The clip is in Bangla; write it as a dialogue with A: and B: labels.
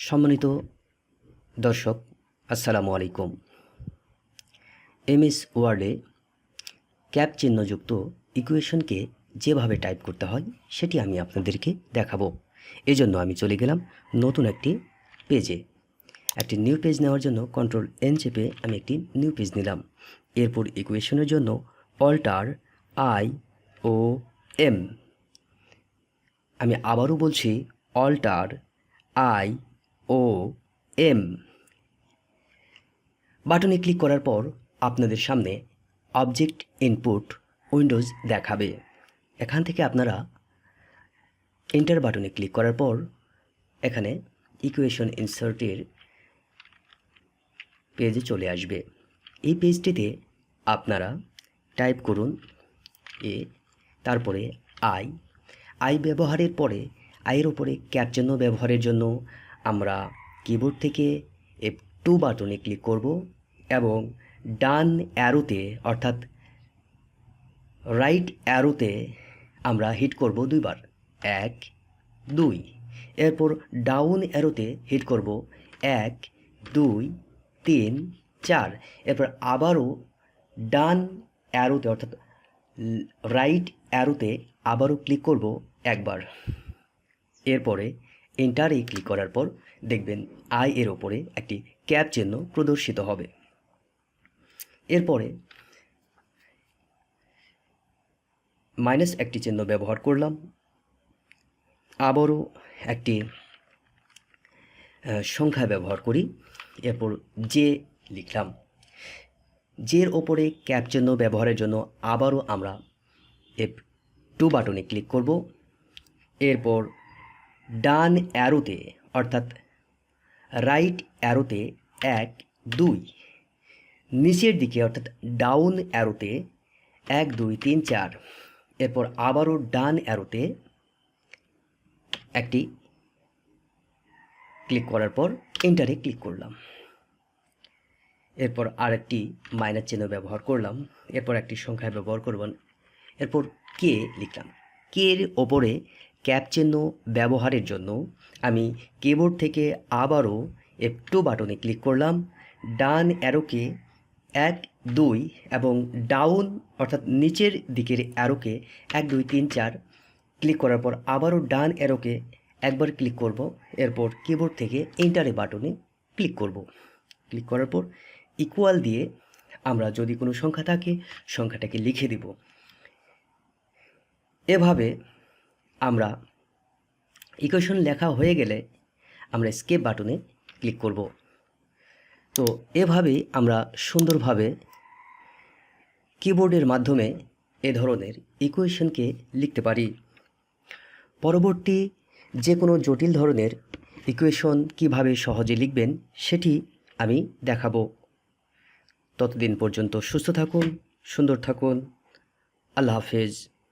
A: সম্মানিত দর্শক, আসসালামু আলাইকুম। এমএস ওয়ার্ডে ক্যাপ চিহ্নযুক্ত ইকুয়েশনকে যেভাবে টাইপ করতে হয় সেটি আমি আপনাদেরকে দেখাবো। এজন্য আমি চলে গেলাম নতুন একটি পেজে। একটি নিউ পেজ নেওয়ার জন্য কন্ট্রোল এন চেপে আমি একটি নিউ পেজ নিলাম। এরপর ইকুয়েশনের জন্য অল্টার আই ও এম, আমি আবারও বলছি অল্টার আই ও এম বাটনে ক্লিক করার পর আপনাদের সামনে অবজেক্ট ইনপুট উইন্ডোজ দেখাবে। এখান থেকে আপনারা এন্টার বাটনে ক্লিক করার পর এখানে ইকুয়েশন ইনসার্টের পেজে চলে আসবে। এই পেজটিতে আপনারা টাইপ করুন এ, তারপরে আই ব্যবহারের পরে আইয়ের উপরে ক্যাপ চিহ্ন ব্যবহারের জন্য আমরা কিবোর্ড থেকে F2 বাটনে ক্লিক করব এবং ডান অ্যারোতে অর্থাৎ রাইট অ্যারোতে আমরা হিট করব দুইবার, 1 2। এরপর ডাউন অ্যারোতে হিট করব 1 2 3 4। এরপর আবারও ডান অ্যারোতে অর্থাৎ রাইট অ্যারোতে আবারও ক্লিক করব একবার। এরপরে এন্টারে ক্লিক করার পর দেখবেন আই এর ওপরে একটি ক্যাপ চিহ্ন প্রদর্শিত হবে। এরপরে মাইনাস একটি চিহ্ন ব্যবহার করলাম, আবারও একটি সংখ্যা ব্যবহার করি, এরপর জে লিখলাম। জের ওপরে ক্যাপ চিহ্ন ব্যবহারের জন্য আবারও আমরা F2 বাটনে ক্লিক করব। এরপর ডান অ্যারোতে অর্থাৎ রাইট অ্যারোতে 1 2, নিচের দিকে অর্থাৎ ডাউন অ্যারোতে 1 2 3 4। এরপর আবারও ডান অ্যারোতে একটি ক্লিক করার পর এন্টারে ক্লিক করলাম। এরপর আরেকটি মাইনাস চিহ্ন ব্যবহার করলাম, এরপর একটি সংখ্যা ব্যবহার করব, এরপর কে লিখলাম। কে এর ওপরে ক্যাপ চিহ্ন ব্যবহারের জন্য আমি কিবোর্ড থেকে আবারও F2 বাটনে ক্লিক করলাম, ডান অ্যারোকে 1 2 এবং ডাউন অর্থাৎ নিচের দিকের অ্যারোকে 1 2 3 4 ক্লিক করার পর আবারও ডান অ্যারোকে একবার ক্লিক করব। এরপর কিবোর্ড থেকে এন্টারে বাটনে ক্লিক করব। ক্লিক করার পর ইকুয়াল দিয়ে আমরা যদি কোনো সংখ্যা থাকে সংখ্যাটাকে লিখে দিব। এভাবে আমরা ইকুয়েশন লেখা হয়ে গেলে আমরা স্কেপ বাটনে ক্লিক করব। তো এভাবেই আমরা সুন্দরভাবে কিবোর্ডের মাধ্যমে এ ধরনের ইকুয়েশনকে লিখতে পারি। পরবর্তী যে কোনো জটিল ধরনের ইকুয়েশন কিভাবে সহজে লিখবেন সেটি আমি দেখাবো। ততদিন পর্যন্ত সুস্থ থাকুন, সুন্দর থাকুন। আল্লাহ হাফেজ।